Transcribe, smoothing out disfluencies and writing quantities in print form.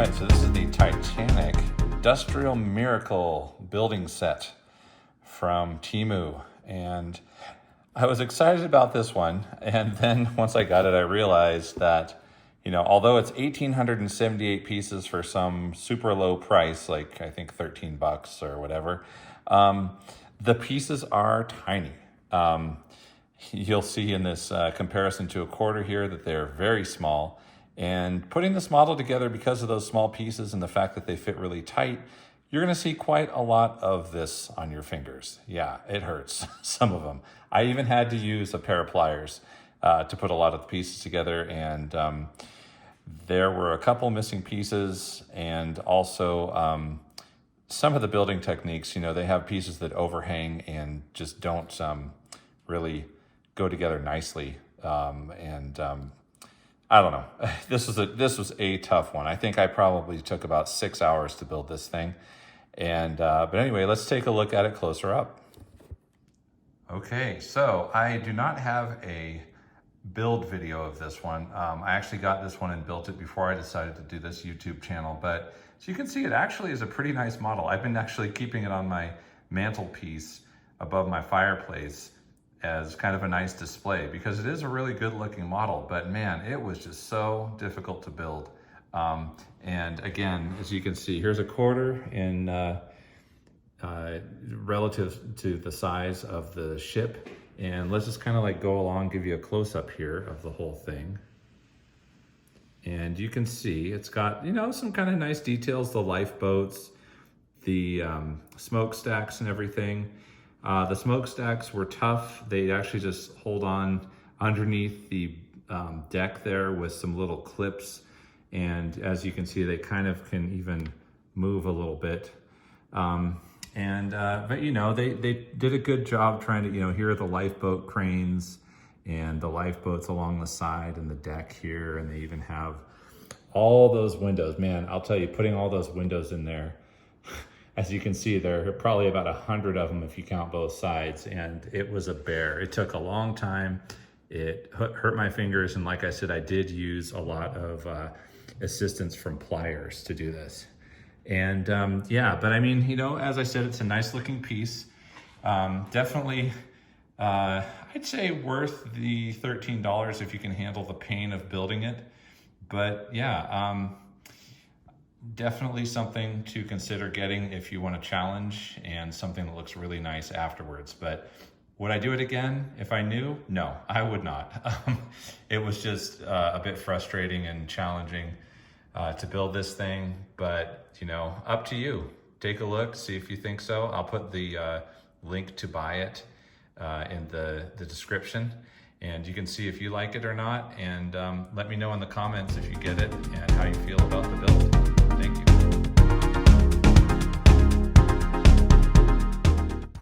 right, so this is the Titanic Industrial Miracle building set from Temu. And I was excited about this one. And then once I got it, I realized that, although it's 1,878 pieces for some super low price, like I think 13 bucks or whatever, the pieces are tiny. You'll see in this comparison to a quarter here that they're very small. And putting this model together because of those small pieces and the fact that they fit really tight, you're gonna see quite a lot of this on your fingers. Yeah, it hurts, some of them. I even had to use a pair of pliers to put a lot of the pieces together, and there were a couple missing pieces, and also some of the building techniques, they have pieces that overhang and just don't really go together nicely. I don't know. This was a tough one. I think I probably took about 6 hours to build this thing. And but anyway, let's take a look at it closer up. Okay, so I do not have a build video of this one. I actually got this one and built it before I decided to do this YouTube channel. But so you can see it actually is a pretty nice model. I've been actually keeping it on my mantelpiece above my fireplace as kind of a nice display because it is a really good looking model, but man, it was just so difficult to build. And again, as you can see, here's a quarter in relative to the size of the ship. And let's just kind of like go along, give you a close up here of the whole thing. And you can see it's got, some kind of nice details, the lifeboats, the smokestacks and everything. The smokestacks were tough. They actually just hold on underneath the deck there with some little clips. And as you can see, they kind of can even move a little bit. But they did a good job trying to, here are the lifeboat cranes and the lifeboats along the side and the deck here. And they even have all those windows. Man, I'll tell you, putting all those windows in there, as you can see, there are probably about 100 of them if you count both sides, and it was a bear. It took a long time. It hurt my fingers, and like I said, I did use a lot of assistance from pliers to do this. And but I mean, as I said, it's a nice looking piece. Definitely, I'd say worth the $13 if you can handle the pain of building it. But yeah, definitely something to consider getting if you want a challenge and something that looks really nice afterwards. But would I do it again if I knew? No, I would not. It was just a bit frustrating and challenging to build this thing, but up to you. Take a look, see if you think so. I'll put the link to buy it in the description, and you can see if you like it or not, and let me know in the comments if you get it and how you feel about the